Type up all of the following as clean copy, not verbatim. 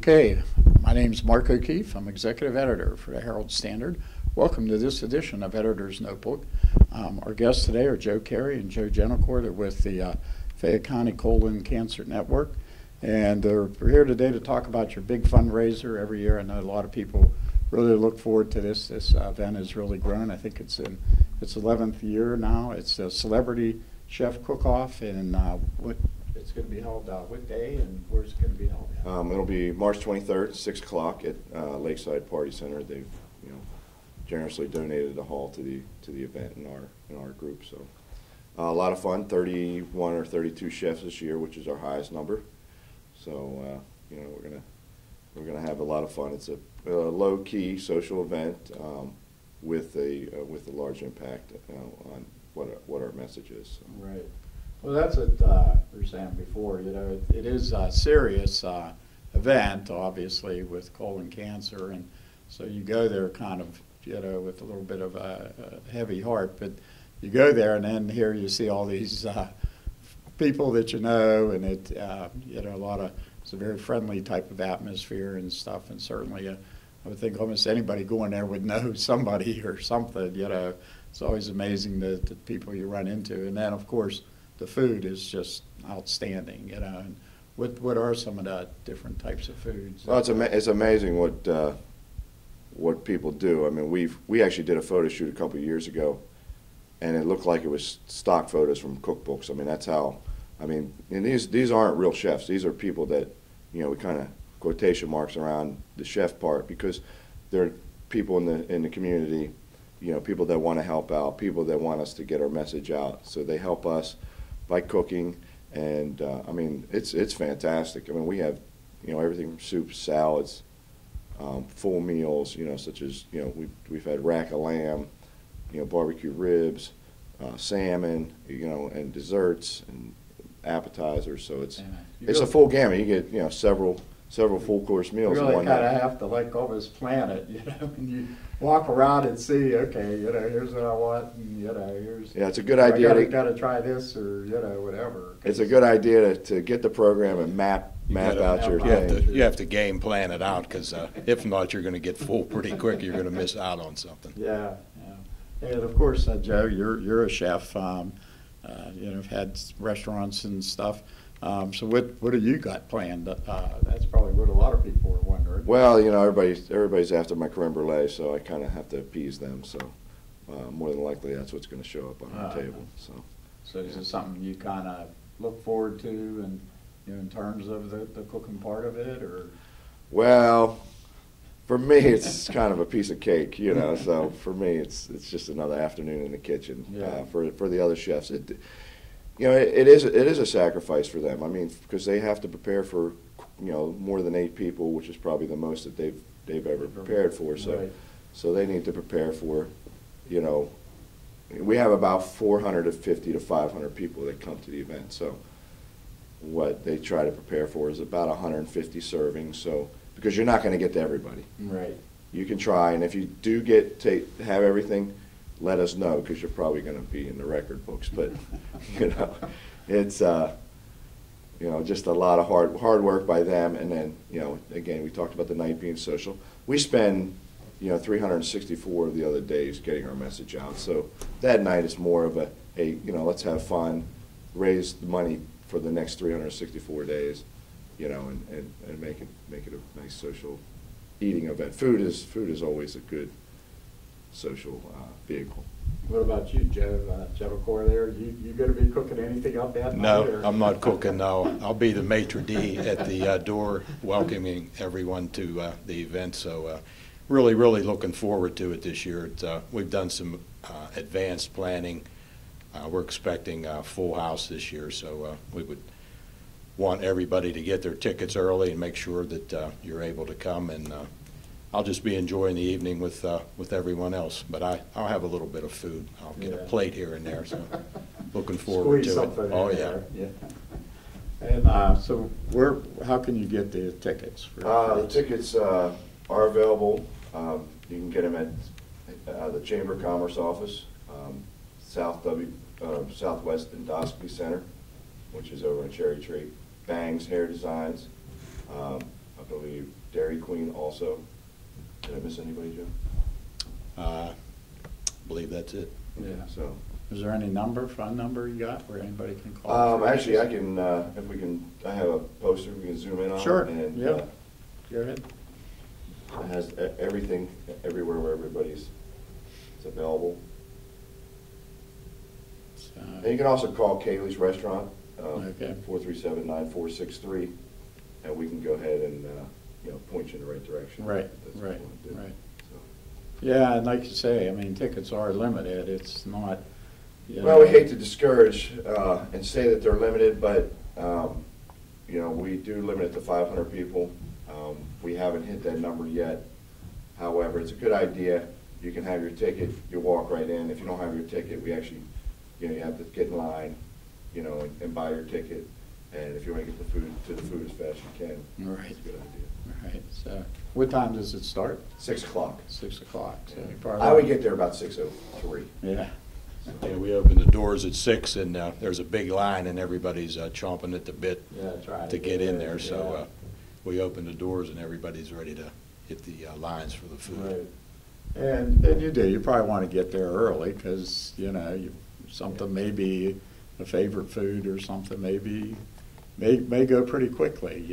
Okay, my name is Mark O'Keefe. I'm executive editor for the Herald-Standard. Welcome to this edition of Editor's Notebook. Our guests today are Joe Carei and Joe Gentilcore. They're with the Fayette County Colon Cancer Network. And we're here today to talk about your big fundraiser every year. I know a lot of people really look forward to this. This event has really grown. I think it's in its 11th year now. It's the Celebrity Chef Cookoff, and it's going to be held what day and where's it going to be held at? It'll be March 23rd, 6 o'clock at Lakeside Party Center. They've generously donated the hall to the event in our group. So a lot of fun. 31 or 32 chefs this year, which is our highest number. So we're gonna have a lot of fun. It's a low-key social event with a large impact on what our message is. So. Right. Well, that's what we were saying before. It is a serious event, obviously, with colon cancer, and so you go there kind of, with a little bit of a heavy heart, but you go there, and then here you see all these people that you know, and it's a very friendly type of atmosphere and stuff, and certainly I would think almost anybody going there would know somebody or something. It's always amazing the people you run into, and then of course the food is just outstanding. And what are some of the different types of foods? Well, it's amazing what people do. I mean, we actually did a photo shoot a couple of years ago, and it looked like it was stock photos from cookbooks. I mean, that's how. I mean, and these aren't real chefs. These are people that we kind of quotation marks around the chef part, because they're people in the community. People that want to help out, people that want us to get our message out. So they help us by cooking, and I mean, it's fantastic. I mean, we have everything from soups, salads, full meals, such as we've had rack of lamb, barbecue ribs, salmon, and desserts and appetizers. So it's a full gamut. You get several full course meals. You really kind of have to almost plan it, when you walk around and see, okay, here's what I want, and here's it's a good idea. Got to try this, or whatever. It's a good idea to get the program and map out your thing. You have to game plan it out, because if not, you're going to get full pretty quick. You're going to miss out on something. Yeah. And of course, Joe, you're a chef. You've had restaurants and stuff. So what do you got planned? That's probably what a lot of people are wondering. Well, everybody's after my creme brulee, so I kind of have to appease them. So more than likely, that's what's going to show up on our table. So is it something you kind of look forward to, and in terms of the cooking part of it, or? Well, for me, it's kind of a piece of cake, So for me, it's just another afternoon in the kitchen. Yeah. For the other chefs, it is a sacrifice for them. I mean, because they have to prepare for more than 8 people, which is probably the most that they've ever prepared for. So right. So they need to prepare for, we have about 450 to 500 people that come to the event. So what they try to prepare for is about 150 servings. So because you're not going to get to everybody. Right. You can try, and if you do have everything, let us know, because you're probably going to be in the record books. But it's just a lot of hard work by them. And then again, we talked about the night being social. We spend 364 of the other days getting our message out. So that night is more of let's have fun, raise the money for the next 364 days, and make it a nice social eating event. Food is always a good social vehicle. What about you, Joe? Gentilcore there? You going to be cooking anything up that night? No, I'm not cooking, no. I'll be the maitre d' at the door welcoming everyone to the event. So really looking forward to it this year. We've done some advanced planning. We're expecting a full house this year, so we would want everybody to get their tickets early and make sure that you're able to come, and I'll just be enjoying the evening with everyone else. But I'll have a little bit of food. I'll get a plate here and there, so looking forward Squeeze to it. something Oh in yeah. There. And so how can you get the tickets? The tickets are available. You can get them at the Chamber of Commerce office, Southwest Endoscopy Center, which is over in Cherry Tree. Bangs Hair Designs, believe Dairy Queen also. Did I miss anybody, Joe? I believe that's it. Yeah. So. Is there any phone number you got where anybody can call? Actually, I can, if we can, I have a poster we can zoom in on. Sure, And, yeah. Go ahead. it has everything, everywhere where it's available. And you can also call Kaylee's Restaurant, Okay. 437-9463, and we can go ahead and, point you in the right direction. Right, if that's what right, you want to do. right. So. Yeah, and like you say, I mean, tickets are limited. It's not, Well, we hate to discourage and say that they're limited, but, we do limit it to 500 people. We haven't hit that number yet. However, it's a good idea. You can have your ticket, you walk right in. If you don't have your ticket, we actually, you have to get in line, and buy your ticket. And if you want to get to the food as fast as you can, Right. it's a good idea. Right, so what time does it start? 6 o'clock. 6 o'clock. So you I probably- would get there about 6:03. Yeah. Yeah, we open the doors at 6, and there's a big line, and everybody's chomping at the bit Yeah, try to get in there. yeah. So we open the doors, and everybody's ready to hit the lines for the food. Right. And you probably want to get there early because, something may be a favorite food or something may go pretty quickly,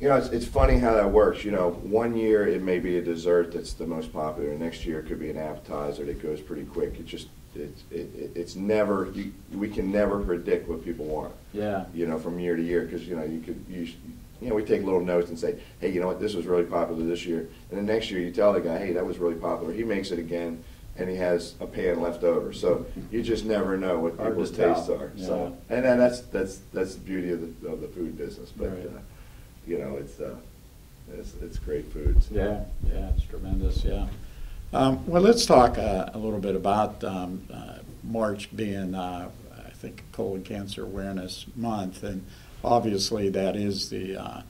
It's funny how that works. One year it may be a dessert that's the most popular. Next year it could be an appetizer that goes pretty quick. It's never, we can never predict what people want. Yeah. From year to year, because we take little notes and say, hey, you know what, this was really popular this year, and then next year you tell the guy, hey, that was really popular. He makes it again, and he has a pan left over. So you just never know what Hard to people's tell. tastes are. Yeah. So, and then that's the beauty of the food business. But Right. it's great foods. Yeah, it's tremendous, yeah. Well, let's talk a little bit about March being, I think, Colon Cancer Awareness Month, and obviously that is the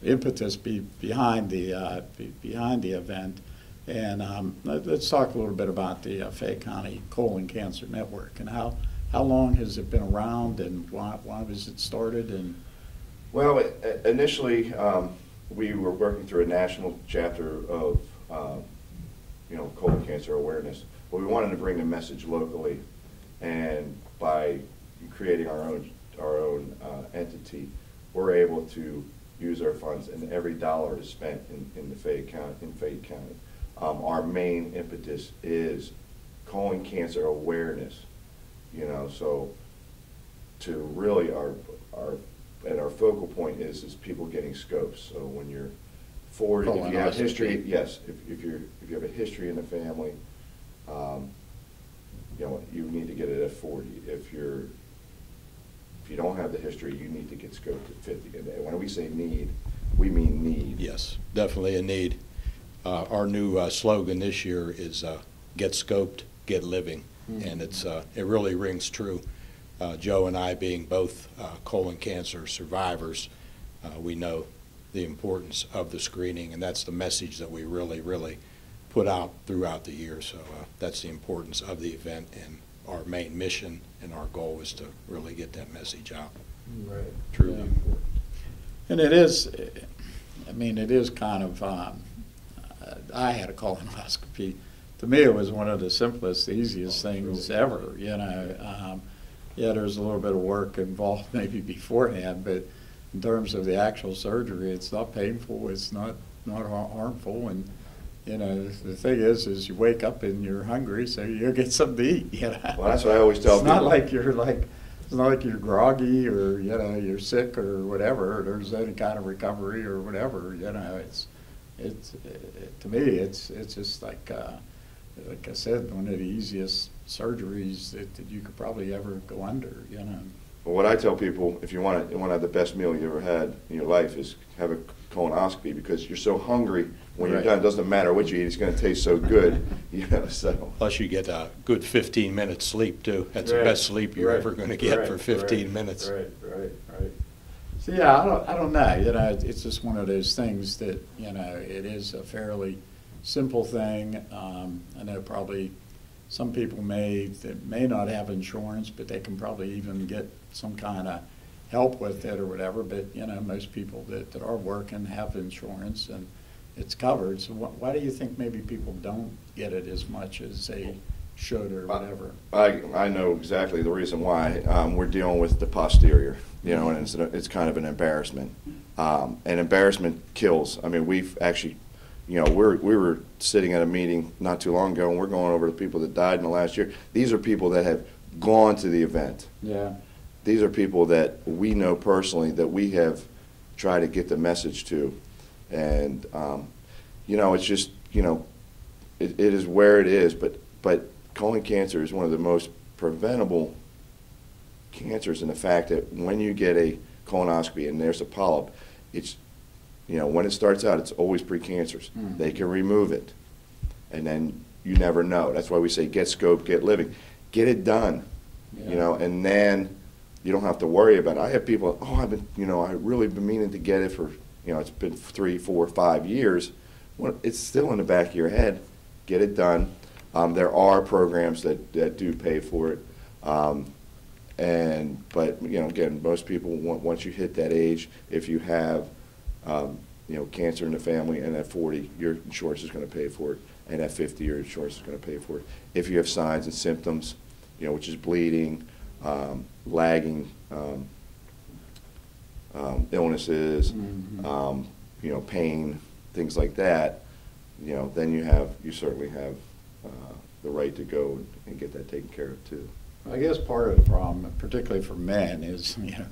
impetus behind the event. And let's talk a little bit about the Fayette County Colon Cancer Network and how long has it been around and why was it started? And Well, initially we were working through a national chapter of colon cancer awareness, but we wanted to bring the message locally, and by creating our own entity, we're able to use our funds, and every dollar is spent in Fayette County. Our main impetus is colon cancer awareness. So to really our focal point is people getting scopes. So when you're 40, if you have history, yes, if you have a history in the family, you need to get it at 40. If you don't have the history, you need to get scoped at 50. And when we say need, we mean need. Yes, definitely a need. Our new slogan this year is "Get scoped, get living," and it really rings true. Joe and I, being both colon cancer survivors, we know the importance of the screening, and that's the message that we really put out throughout the year. So that's the importance of the event, and our main mission and our goal is to really get that message out. Right. Truly Yeah. important. And it is kind of, I had a colonoscopy. To me, it was one of the simplest, easiest things ever, Yeah, there's a little bit of work involved maybe beforehand, but in terms of the actual surgery, it's not painful, it's not harmful, and the thing is you wake up and you're hungry, so you get something to eat. Well, that's what I always tell it's people. It's not like you're groggy or you're sick or whatever. Or there's any kind of recovery or whatever. To me it's just like I said, one of the easiest surgeries that you could probably ever go under. Well, what I tell people, if you want to have the best meal you ever had in your life, is have a colonoscopy, because you're so hungry when you're Right. done. It doesn't matter what you eat; it's going to taste so good. So. Plus, you get a good 15-minute sleep too. That's Right. the best sleep you're Right. ever going to get Right. for 15 Right. minutes. Right. So yeah, I don't know. It's just one of those things that it is a fairly simple thing. I know probably some people may not have insurance, but they can probably even get some kind of help with it or whatever, but, you know, most people that are working have insurance and it's covered. So why do you think maybe people don't get it as much as they should or whatever? I know exactly the reason why. We're dealing with the posterior, you know, and it's kind of an embarrassment. And embarrassment kills. I mean, we've actually, you know, we were sitting at a meeting not too long ago, and we're going over the people that died in the last year. These are people that have gone to the event. Yeah. These are people that we know personally that we have tried to get the message to. And, you know, it's just, you know, it is where it is, but colon cancer is one of the most preventable cancers in the fact that when you get a colonoscopy and there's a polyp, it's, you know, when it starts out, it's always precancerous. They can remove it, and then you never know. That's why we say get scoped, get living. Get it done, you know, and then you don't have to worry about it. I have people, oh, I've been, you know, I've really been meaning to get it for, you know, it's been 3, 4, 5 years. Well, it's still in the back of your head. Get it done. There are programs that do pay for it. But, you know, again, most people, once you hit that age, if you have, you know, cancer in the family, and at 40, your insurance is going to pay for it, and at 50, your insurance is going to pay for it. If you have signs and symptoms, you know, which is bleeding, lagging illnesses, you know, pain, things like that, you know, then you certainly have the right to go and get that taken care of too. I guess part of the problem, particularly for men, is, you know,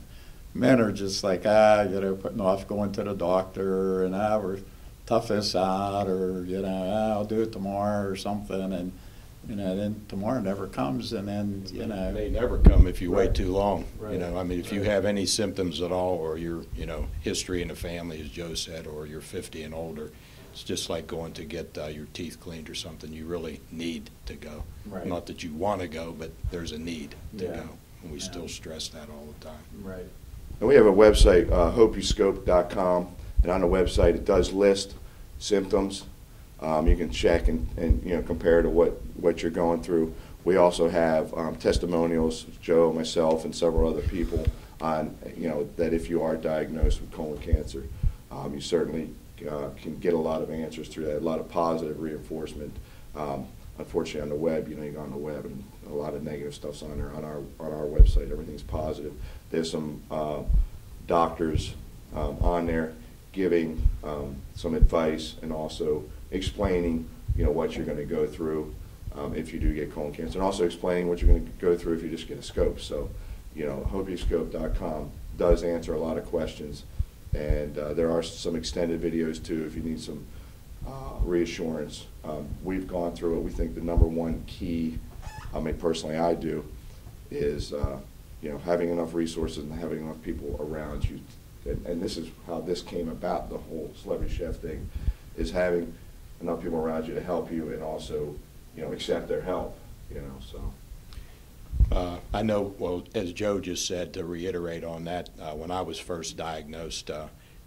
men are just like, you know, putting off going to the doctor, and we're tough this out, or, you know, I'll do it tomorrow or something, and, you know, then tomorrow never comes, and then, you know. It may never come if you wait too long. Right. You know, I mean, if you have any symptoms at all, or your, you know, history in the family, as Joe said, or you're 50 and older, it's just like going to get your teeth cleaned or something. You really need to go. Right. Not that you want to go, but there's a need to Yeah. go. And we still stress that all the time. Right. And we have a website, hopeyouscope.com, and on the website it does list symptoms. You can check and you know, compare to what you're going through. We also have testimonials, Joe, myself, and several other people on, you know, that if you are diagnosed with colon cancer, you certainly can get a lot of answers through that, a lot of positive reinforcement. Unfortunately, on the web, you know, you go on the web and a lot of negative stuff's on there. On our website, everything's positive. There's some doctors on there giving some advice and also explaining, you know, what you're going to go through if you do get colon cancer, and also explaining what you're going to go through if you just get a scope. So, you know, hopeyouscope.com does answer a lot of questions, and there are some extended videos too if you need some reassurance. We've gone through it. We think the number one key, I mean, personally I do, is you know, having enough resources and having enough people around you. And this is how this came about, the whole Celebrity Chef thing, is having enough people around you to help you and also, you know, accept their help, you know, so. I know, well, as Joe just said, to reiterate on that, when I was first diagnosed,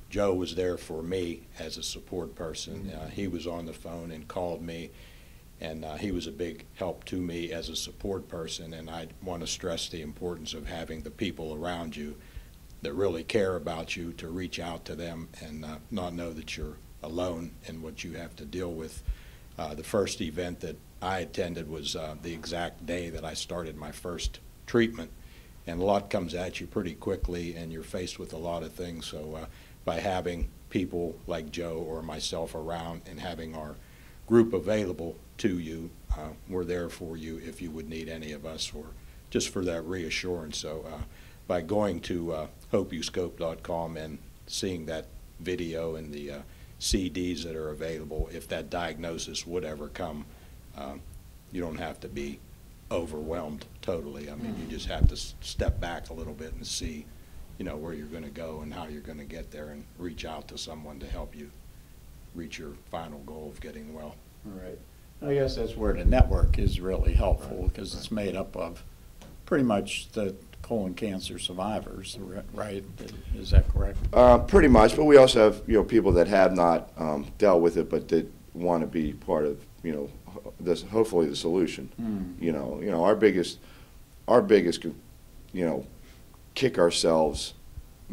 Joe was there for me as a support person. He was on the phone and called me, and he was a big help to me as a support person, and I want to stress the importance of having the people around you that really care about you to reach out to them and not know that you're alone in what you have to deal with. The first event that I attended was the exact day that I started my first treatment, and a lot comes at you pretty quickly and you're faced with a lot of things. So by having people like Joe or myself around and having our group available to you, we're there for you if you would need any of us, or just for that reassurance. So by going to hopeyouscope.com and seeing that video and the CDs that are available, if that diagnosis would ever come, you don't have to be overwhelmed totally. I mean, you just have to step back a little bit and see, you know, where you're going to go and how you're going to get there, and reach out to someone to help you reach your final goal of getting well. All right. I guess that's where the network is really helpful, because it's made up of pretty much the colon cancer survivors, right? Is that correct? Pretty much, but we also have, you know, people that have not dealt with it, but that want to be part of, you know, this, hopefully the solution. You know, our biggest, you know, kick ourselves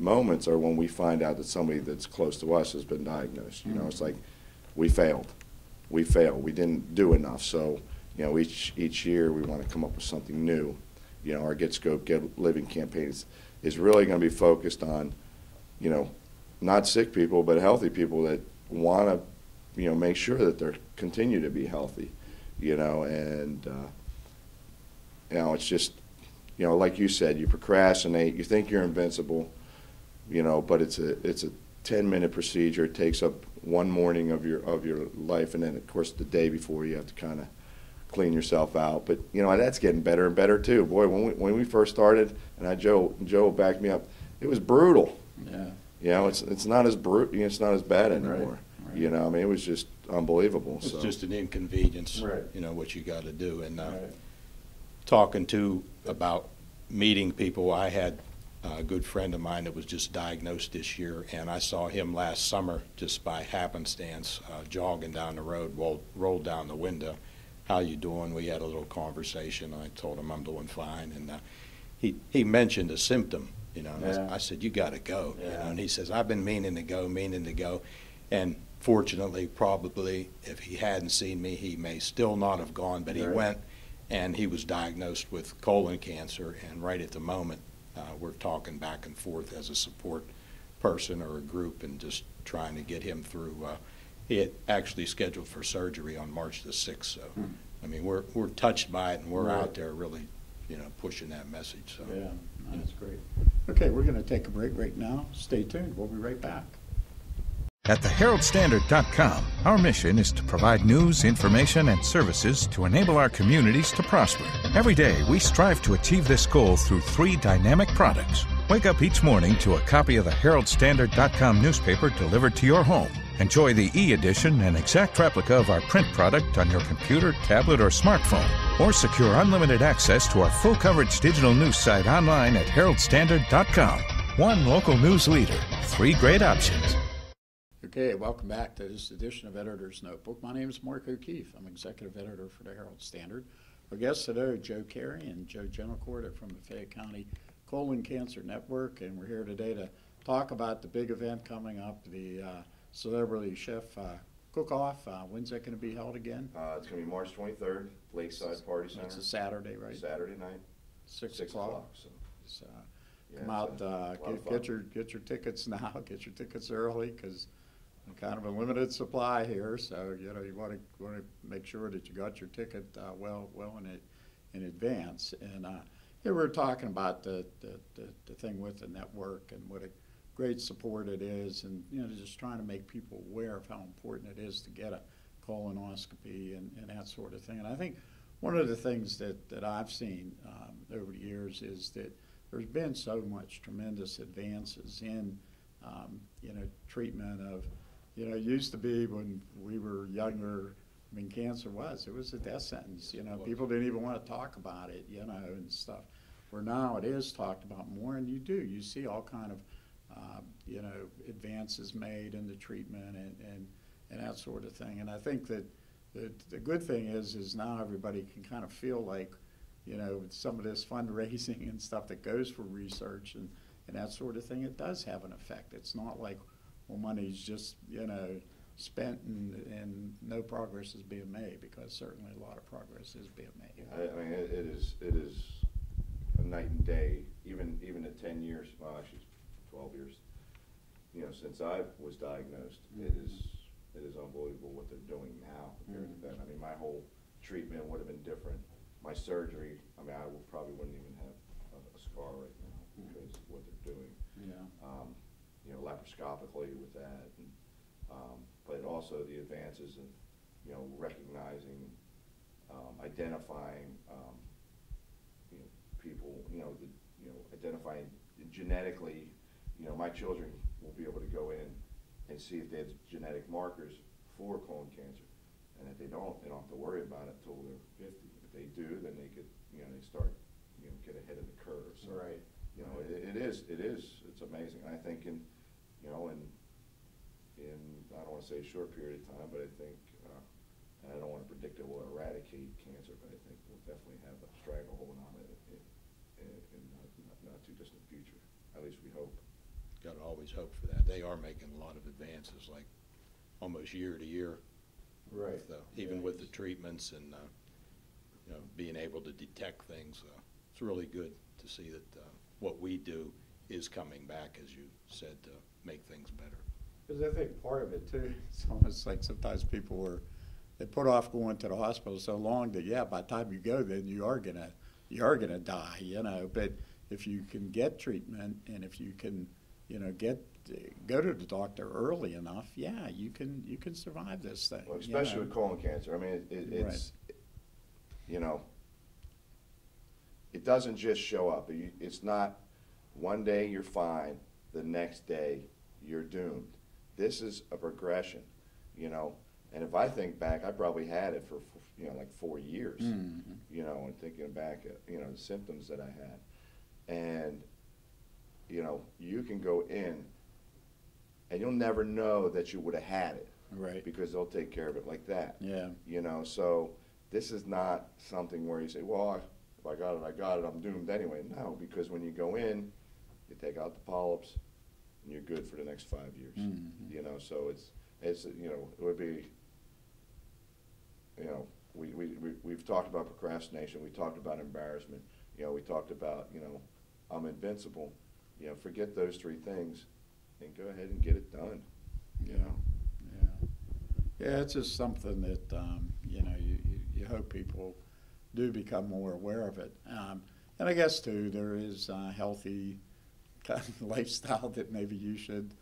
moments are when we find out that somebody that's close to us has been diagnosed. You know, it's like, we failed. We didn't do enough. So, you know, each year we want to come up with something new. You know, our Get Scope, Get Living campaign is really going to be focused on, you know, not sick people, but healthy people that want to, you know, make sure that they're continue to be healthy, you know, and, you know, it's just, you know, like you said, you procrastinate, you think you're invincible, you know, but it's a 10-minute procedure. It takes up one morning of your life, and then of course the day before you have to kind of clean yourself out. But you know, that's getting better and better too. Boy, when we first started, and Joe backed me up, it was brutal. Yeah. You know, it's not as it's not as bad anymore. Right. You know, I mean, it was just unbelievable. It's so. just an inconvenience, Right. you know, what you got to do. And Right. talking to about meeting people, I had a good friend of mine that was just diagnosed this year, and I saw him last summer just by happenstance, jogging down the road, rolled down the window. How you doing? We had a little conversation. I told him I'm doing fine, and he mentioned a symptom, you know. And Yeah. I said, you got to go, you know. Yeah. And he says, I've been meaning to go, and fortunately, probably if he hadn't seen me, he may still not have gone, but he Right. went, and he was diagnosed with colon cancer, and right at the moment, we're talking back and forth as a support person or a group and just trying to get him through. He had actually scheduled for surgery on March the 6th. So, I mean, we're touched by it, and we're Right. out there really, you know, pushing that message. So, Yeah, that's great. Okay, we're going to take a break right now. Stay tuned. We'll be right back. At the Herald-Standard.com, our mission is to provide news, information, and services to enable our communities to prosper. Every day, we strive to achieve this goal through 3 dynamic products. Wake up each morning to a copy of the Herald-Standard.com newspaper delivered to your home. Enjoy the e-edition and exact replica of our print product on your computer, tablet, or smartphone. Or secure unlimited access to our full-coverage digital news site online at Herald-Standard.com. One local news leader, 3 great options. Okay, welcome back to this edition of Editor's Notebook. My name is Mark O'Keefe. I'm executive editor for the Herald-Standard. Our guests today are Joe Carei and Joe Gentilcore from the Fayette County Colon Cancer Network, and we're here today to talk about the big event coming up, the Celebrity Chef Cookoff. When's that going to be held again? It's going to be March 23rd, Lakeside Party Center. It's a Saturday, right? Saturday night, 6 o'clock. So. So, Yeah, come out, it's a lot of fun. get your tickets now. Get your tickets early because kind of a limited supply here. So you know you want to make sure that you got your ticket well in advance. And here we're talking about the thing with the network and what a great support it is, and you know just trying to make people aware of how important it is to get a colonoscopy and that sort of thing. And I think one of the things that I've seen over the years is that there's been so much tremendous advances in you know treatment of, you know, it used to be when we were younger, I mean, cancer it was a death sentence. You know, people didn't even want to talk about it, you know, and stuff. Where now it is talked about more, and you see all kind of, you know, advances made in the treatment and that sort of thing. And I think that the good thing is now everybody can kind of feel like, you know, with some of this fundraising and stuff that goes for research and that sort of thing, it does have an effect. It's not like, well, money's just, you know, spent and no progress is being made, because certainly a lot of progress is being made. I mean, it is a night and day, even at 10 years, well, actually 12 years, you know, since I was diagnosed. It is unbelievable what they're doing now compared to then. I mean, my whole treatment would have been different. My surgery, I mean, probably wouldn't even have a scar right now because of what they're doing. Yeah. You know, laparoscopically with that, and, but also the advances in, you know, recognizing, identifying, you know, people, identifying genetically. You know, my children will be able to go in and see if they have genetic markers for colon cancer, and if they don't have to worry about it until they're 50. If they do, then they could, you know, they start, you know, get ahead of the curve. So, Right. You know, it's amazing. I think in I don't want to say a short period of time, but I think, and I don't want to predict that we'll eradicate cancer, but I think we'll definitely have a stranglehold on it in not too distant future. At least we hope. got to always hope for that. They are making a lot of advances, like almost year to year. Right. Even with the treatments and, you know, being able to detect things. It's really good to see that what we do is coming back, as you said, to make things better. Because I think part of it too, it's almost like sometimes people they put off going to the hospital so long that, yeah, by the time you go, then you are gonna die, you know. But if you can get treatment, and if you can, you know, go to the doctor early enough, yeah, you can survive this thing. Well, especially you know? with colon cancer. I mean, it's, you know, it doesn't just show up. It's not one day you're fine, the next day you're doomed. This is a progression, you know. And if I think back, I probably had it for you know, like 4 years, Mm-hmm. you know, and thinking back at, you know, the symptoms that I had. And, you know, you can go in and you'll never know that you would have had it. Right. Because they'll take care of it like that. Yeah. You know, so this is not something where you say, well, if I got it, I'm doomed anyway. No, because when you go in, you take out the polyps, and you're good for the next 5 years. Mm-hmm. You know, so it's you know, it would be, you know, we've talked about procrastination, we talked about embarrassment, you know, we talked about, you know, I'm invincible. You know, forget those 3 things and go ahead and get it done. You know. Yeah, it's just something that you know, you hope people do become more aware of it. And I guess too, there is a healthy kind of lifestyle that maybe you should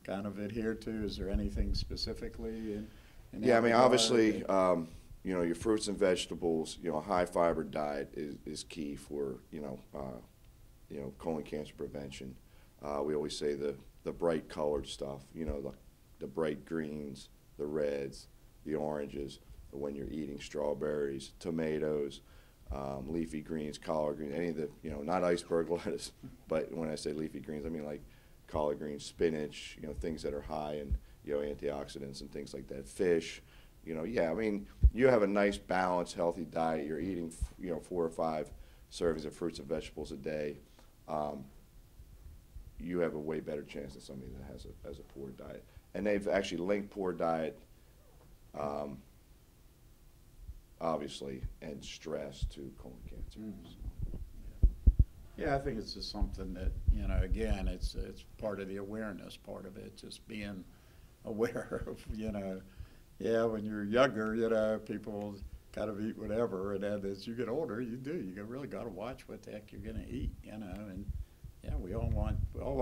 kind of adhere to. Is there anything specifically in Yeah, I mean, obviously, that, you know, your fruits and vegetables, you know, a high fiber diet is key for, you know, colon cancer prevention. We always say the bright colored stuff, you know, the bright greens, the reds, the oranges, when you're eating strawberries, tomatoes, leafy greens, collard greens, any of the, you know, not iceberg lettuce, but when I say leafy greens, I mean like collard greens, spinach, you know, things that are high in, you know, antioxidants and things like that. Fish, you know, yeah, I mean, you have a nice, balanced, healthy diet. You're eating, you know, 4 or 5 servings of fruits and vegetables a day. You have a way better chance than somebody that has a poor diet. And they've actually linked poor diet, obviously, and stress to colon cancer. Mm. Yeah, I think it's just something that, you know, again, it's part of the awareness part of it, just being aware of, you know, yeah, when you're younger, you know, people kind of eat whatever, and then as you get older, you really got to watch what the heck you're going to eat, you know, and yeah, we all want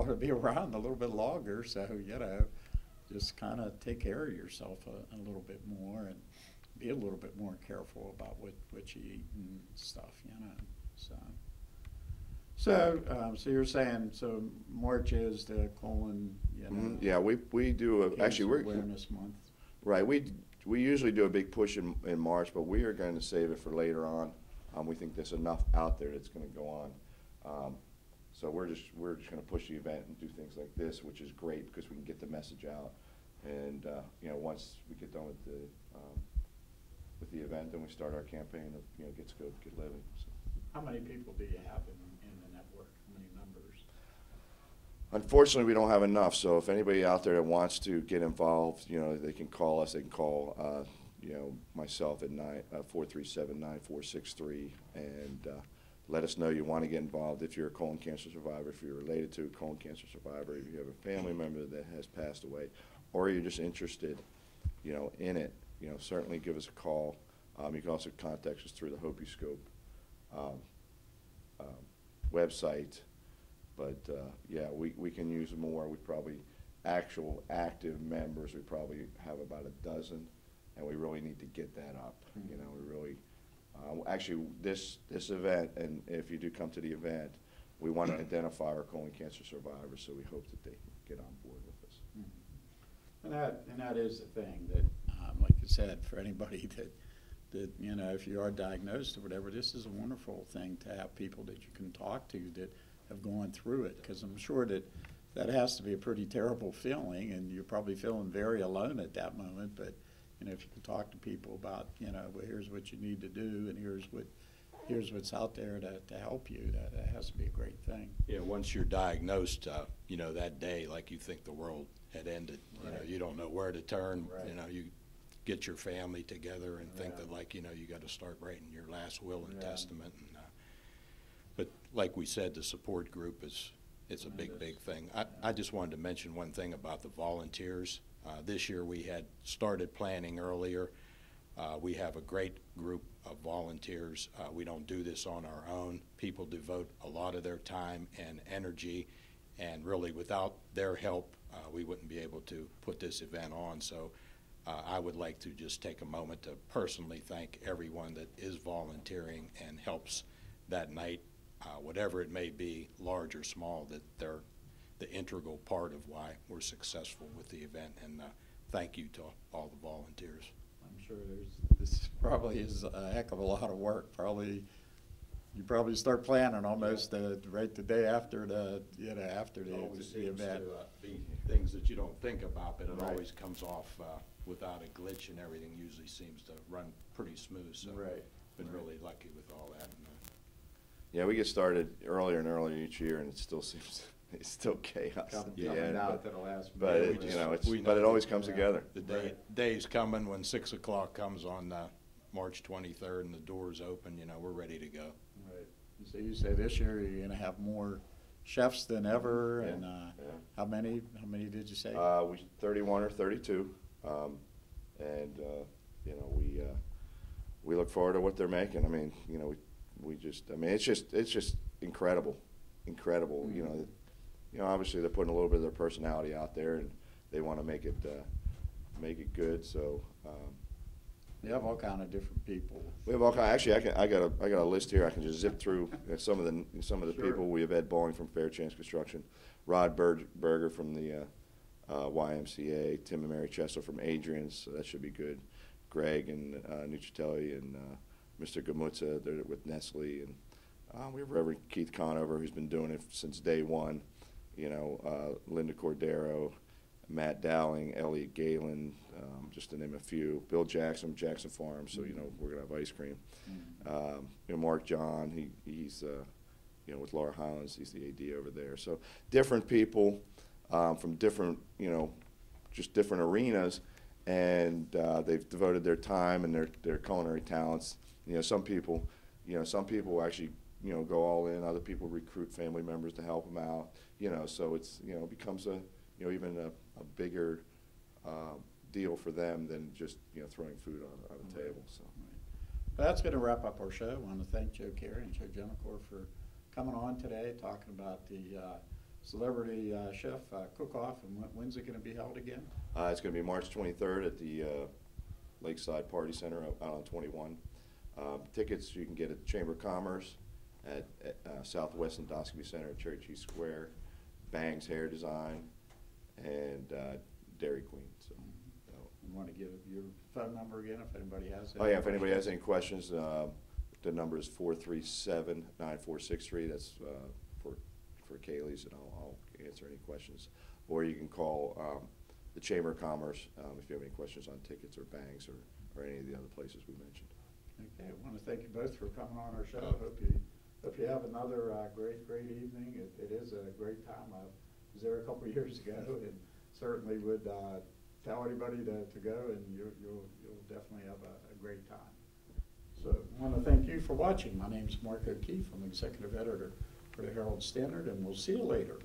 to be around a little bit longer, so, you know, just kind of take care of yourself a little bit more and be a little bit more careful about what you eat and stuff, you know, so. So you're saying, so March is the colon, you know. Mm-hmm. Yeah, we do actually we're Awareness Month. right. We usually do a big push in March, but we are going to save it for later on. We think there's enough out there that's going to go on. So we're just going to push the event and do things like this, which is great because we can get the message out. And you know, once we get done with the event, then we start our campaign of, you know, get scope, get living. So. How many people do you have in the network? How many members? Unfortunately, we don't have enough. So if anybody out there that wants to get involved, you know, they can call us. They can call, you know, myself at 437-9463 and let us know you want to get involved. If you're a colon cancer survivor, if you're related to a colon cancer survivor, if you have a family member that has passed away, or you're just interested, you know, in it, you know, certainly give us a call. You can also contact us through the HopiScope website. But yeah, we can use more. We probably, actual active members, we probably have about a dozen, and we really need to get that up. You know, we really, actually this event, and if you do come to the event, we want to identify our colon cancer survivors, so we hope that they can get on board with us. And that is the thing that, like you said, for anybody that, you know, if you are diagnosed or whatever, this is a wonderful thing to have people that you can talk to that have gone through it, because I'm sure that has to be a pretty terrible feeling, and you're probably feeling very alone at that moment. But, you know, if you can talk to people about, you know, well, here's what you need to do, and here's what, here's what's out there to help you, that has to be a great thing. Yeah, once you're diagnosed, you know, that day, like you think the world had ended. You know, Right. you don't know where to turn. Right. You know, you get your family together and think Yeah. that, like, you know, you got to start writing your last will and Yeah. testament. And, but like we said, the support group it's a big, big thing. I just wanted to mention one thing about the volunteers. This year we had started planning earlier. We have a great group of volunteers. We don't do this on our own. People devote a lot of their time and energy, and really without their help, we wouldn't be able to put this event on. So I would like to just take a moment to personally thank everyone that is volunteering and helps that night, whatever it may be, large or small, that they're the integral part of why we're successful with the event. And thank you to all the volunteers. I'm sure this probably is a heck of a lot of work. You probably start planning almost right the day after after the event. To be things that you don't think about, but it Right. always comes off without a glitch, and everything usually seems to run pretty smooth. So Right. been Right. really lucky with all that. And, Yeah, we get started earlier and earlier each year, and it still seems it's still chaos. Coming Yeah, down but- to the last But minute. it, you know, we but it know always that, comes yeah. together. the day's coming when 6 o'clock comes on March 23rd, and the doors open. You know, we're ready to go. Right. So you say this year you're going to have more chefs than ever, Yeah, and yeah. how many did you say? We 31 or 32, and you know, we look forward to what they're making. I mean, you know, we just, I mean, it's just incredible. Mm-hmm. You know, obviously they're putting a little bit of their personality out there, and they want to make it good. So You have all kind of different people. we have all kind. Actually, I got a list here. I can just zip through some of the Sure. people. We have Ed Bowling from Fair Chance Construction, Rod Berger from the YMCA, Tim and Mary Chesler from Adrian's. So that should be good. Greg and Nucitelli and Mr. Gamutza, they're with Nestle, and we have Reverend Keith Conover, who's been doing it since day one. You know, Linda Cordero, Matt Dowling, Elliot Galen, just to name a few. Bill Jackson, Jackson Farms. So you know, we're gonna have ice cream. Mm-hmm. You know, Mark John, he's you know, with Laura Highlands, he's the AD over there. So different people from different, you know, just different arenas, and they've devoted their time and their culinary talents. You know, some people actually, you know, go all in. Other people recruit family members to help them out. You know, so it's, you know, it becomes a, you know, even a bigger deal for them than just, you know, throwing food on a table. So. Well, that's going to wrap up our show. I want to thank Joe Carey and Joe Gentilcore for coming on today, talking about the Celebrity Chef Cookoff. And when's it going to be held again? It's going to be March 23rd at the Lakeside Party Center out on 21. Tickets you can get at Chamber of Commerce, at Southwest Endoscopy Center at Cherry Cheese Square, Bang's Hair Design, and Dairy Queen. So. You want to give your phone number again if anybody has it? Oh, yeah, if anybody has any questions, the number is 437-9463. That's for Kaylee's, and I'll answer any questions. Or you can call the Chamber of Commerce if you have any questions on tickets or Bangs or any of the other places we mentioned. Okay, I want to thank you both for coming on our show. Hope you have another great evening. It is a great time. I was there a couple of years ago, and certainly would tell anybody to go, and you'll definitely have a great time. So I want to thank you for watching. My name is Mark O'Keefe. I'm executive editor for the Herald-Standard, and we'll see you later.